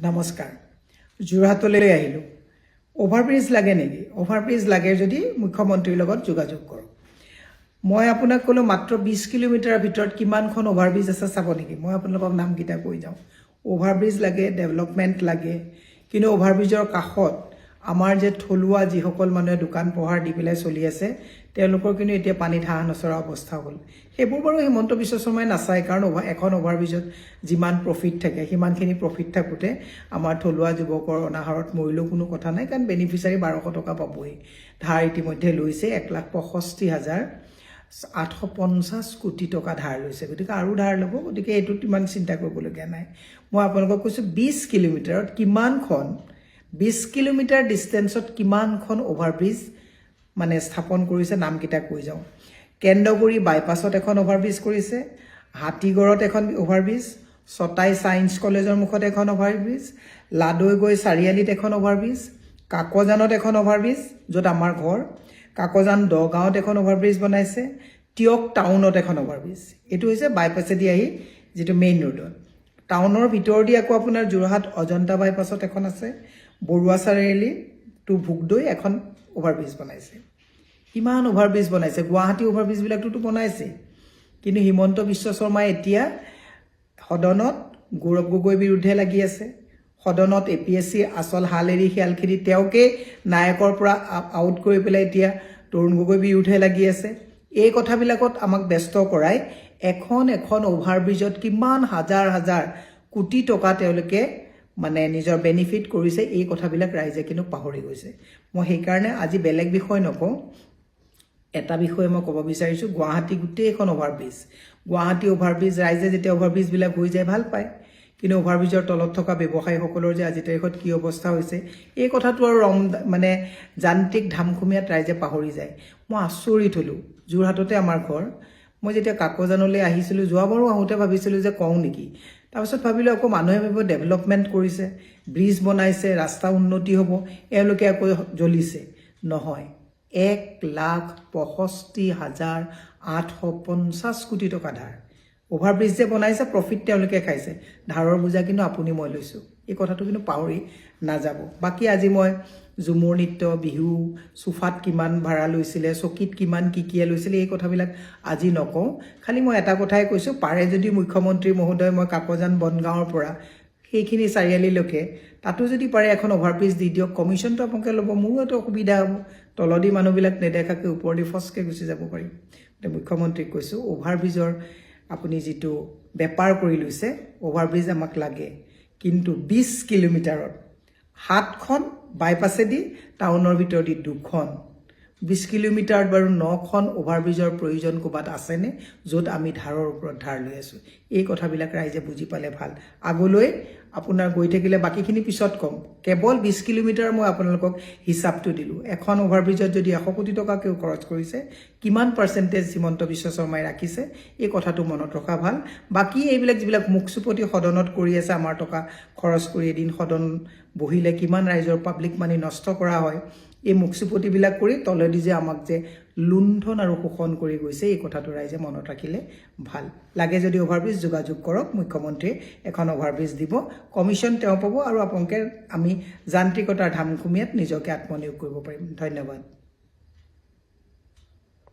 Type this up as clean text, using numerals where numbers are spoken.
নমস্কাৰ যোৰহাটলৈ আহিলোঁ অভাৰব্ৰিজ লাগে নেকি অভাৰব্ৰিজ লাগে যদি মুখ্যমন্ত্ৰীৰ লগত যোগাযোগ কৰক মই আপোনাক ক'লো মাত্ৰ 20 কিলোমিটাৰৰ ভিতৰত কিমানখন অভাৰব্ৰিজ আছে চাব নেকি মই আপোনালোকক নামকেইটা কৈ যাওঁ অভাৰব্ৰিজ লাগে ডেভেলপমেণ্ট লাগে কিন্তু অভাৰব্ৰিজৰ কাষত আমাৰ যে থলুৱা যিসকল মানুহে দোকান পোহাৰ দি পেলাই চলি আছে তেওঁলোকৰ কিন্তু এতিয়া পানীত হাঁহ নচৰা অৱস্থা হ'ল সেইবোৰ বাৰু হিমন্ত বিশ্ব শৰ্মাই নাচায় কাৰণ এখন অভাৰব্ৰিজত যিমান প্ৰফিট থাকে সিমানখিনি প্ৰফিট থাকোঁতে আমাৰ থলুৱা যুৱকৰ অনাহাৰত মৰিলেও কোনো কথা নাই কাৰণ বেনিফিচিয়াৰী 1200 টকা পাবই ধাৰ ইতিমধ্যে লৈছে 1,65,850 কোটি টকা ধাৰ লৈছে গতিকে আৰু ধাৰ ল'ব গতিকে এইটোত ইমান চিন্তা কৰিবলগীয়া নাই মই আপোনালোকক কৈছোঁ 20 কিলোমিটাৰত কিমানখন 20 কিলোমিটাৰ ডিষ্টেন্সত কিমানখন অভাৰব্ৰিজ মানে স্থাপন কৰিছে নামকেইটা কৈ যাওঁ কেন্দ্ৰগুৰি বাইপাছত এখন অভাৰব্ৰিজ কৰিছে হাতীগড়ত এখন অভাৰব্ৰিজ ছটাই সায়েন্স কলেজৰ মুখত এখন অভাৰব্ৰিজ লাডৈগৈ চাৰিআলিত এখন অভাৰব্ৰিজ কাকজানত এখন অভাৰব্ৰিজ য'ত আমাৰ ঘৰ কাকজান দগাঁৱত এখন অভাৰব্ৰিজ বনাইছে টিয়ক টাউনত এখন অভাৰব্ৰিজ এইটো হৈছে বাইপাছেদি আহি যিটো মেইন ৰোডত টাউনৰ ভিতৰদি আকৌ আপোনাৰ যোৰহাট অজন্তা বাইপাছত এখন আছে বৰুৱা চাৰিআলি টু ভুগদৈ এখন অভাৰব্ৰিজ বনাইছে ইমান অভাৰব্ৰিজ বনাইছে গুৱাহাটী অভাৰব্ৰিজবিলাকতো বনাইছে কিন্তু হিমন্ত বিশ্ব শৰ্মাই এতিয়া সদনত গৌৰৱ গগৈৰ বিৰুদ্ধে লাগি আছে সদনত APSC আচল হাল এৰি শিয়ালখিৰি তেওঁকে নায়কৰ পৰা আউট কৰি পেলাই এতিয়া তৰুণ গগৈৰ বিৰুদ্ধে লাগি আছে এই কথাবিলাকত আমাক ব্যস্ত কৰাই এখন অভাৰব্ৰিজত কিমান হাজাৰ হাজাৰ কোটি টকা তেওঁলোকে মানে নিজৰ বেনিফিট কৰিছে এই কথাবিলাক ৰাইজে কিন্তু পাহৰি গৈছে মই সেইকাৰণে আজি বেলেগ বিষয় নকওঁ এটা বিষয়ে মই ক'ব বিচাৰিছোঁ গুৱাহাটী গোটেইখন অভাৰব্ৰিজ গুৱাহাটী অভাৰব্ৰিজ ৰাইজে যেতিয়া অভাৰব্ৰিজবিলাক হৈ যায় ভাল পায় কিন্তু অভাৰব্ৰিজৰ তলত থকা ব্যৱসায়ীসকলৰ যে আজি তাৰিখত কি অৱস্থা হৈছে এই কথাটো আৰু মানে যান্ত্ৰিক ধামখুমীয়াত ৰাইজে পাহৰি যায় মই আচৰিত হ'লোঁ যোৰহাটতে আমাৰ ঘৰ মই যেতিয়া কাকজানলৈ আহিছিলোঁ যোৱাবাৰো আহোঁতে ভাবিছিলোঁ যে কওঁ নেকি তাৰপিছত ভাবিলোঁ আকৌ মানুহে ভাবিব ডেভেলপমেণ্ট কৰিছে ব্ৰিজ বনাইছে ৰাস্তা উন্নতি হ'ব এওঁলোকে আকৌ জ্বলিছে নহয় 1,65,850 কোটি টকা ধাৰ অভাৰব্ৰিজ যে বনাইছে প্ৰফিট তেওঁলোকে খাইছে ধাৰৰ বোজা কিন্তু আপুনি মই লৈছোঁ এই কথাটো কিন্তু পাহৰি নাযাব বাকী আজি মই ঝুমুৰ নৃত্য বিহু চোফাত কিমান ভাড়া লৈছিলে চকীত কিমান কিকিয়ে লৈছিলে এই কথাবিলাক আজি নকওঁ খালি মই এটা কথাই কৈছোঁ পাৰে যদি মুখ্যমন্ত্ৰী মহোদয় মই কাকজান বনগাঁৱৰ পৰা সেইখিনি চাৰিআলিলৈকে তাতো যদি পাৰে এখন অভাৰব্ৰিজ দি দিয়ক কমিশ্যনটো আপোনালোকে ল'ব মোৰো এটা অসুবিধা হ'ব তলদি মানুহবিলাক নেদেখাকৈ ওপৰেদি ফচকৈ গুচি যাব পাৰিম মুখ্যমন্ত্ৰীক কৈছোঁ অভাৰব্ৰিজৰ আপুনি যিটো বেপাৰ কৰি লৈছে অভাৰব্ৰিজ আমাক লাগে কিন্তু 20 কিলোমিটাৰত 7খন বাইপাছেদি টাউনৰ ভিতৰদি 2খন 20 কিলোমিটাৰত বাৰু 9খন অভাৰব্ৰিজৰ প্ৰয়োজন ক'ৰবাত আছেনে য'ত আমি ধাৰৰ ওপৰত ধাৰ লৈ আছোঁ এই কথাবিলাক ৰাইজে বুজি পালে ভাল আগলৈ আপোনাৰ গৈ থাকিলে বাকীখিনি পিছত কম কেৱল 20 কিলোমিটাৰ মই আপোনালোকক হিচাপটো দিলোঁ এখন অভাৰব্ৰিজত যদি 100 কোটি টকাকেও খৰচ কৰিছে কিমান পাৰ্চেণ্টেজ হিমন্ত বিশ্ব শৰ্মাই ৰাখিছে এই কথাটো মনত ৰখা ভাল বাকী এইবিলাক যিবিলাক মুখচুপতি সদনত কৰি আছে আমাৰ টকা খৰচ কৰি এদিন সদন বহিলে কিমান ৰাইজৰ পাব্লিক মানি নষ্ট কৰা হয় এই মুখচুপতিবিলাক কৰি তলেদি যে আমাক যে লুণ্ঠন আৰু শোষণ কৰি গৈছে এই কথাটো ৰাইজে মনত ৰাখিলে ভাল লাগে যদি অভাৰব্ৰিজ যোগাযোগ কৰক মুখ্যমন্ত্ৰীয়ে এখন অভাৰব্ৰিজ দিব কমিশ্যন তেওঁ পাব আৰু আপোনালোকে আমি যান্ত্ৰিকতাৰ ধামখুমীয়াত নিজকে আত্মনিয়োগ কৰিব পাৰিম ধন্যবাদ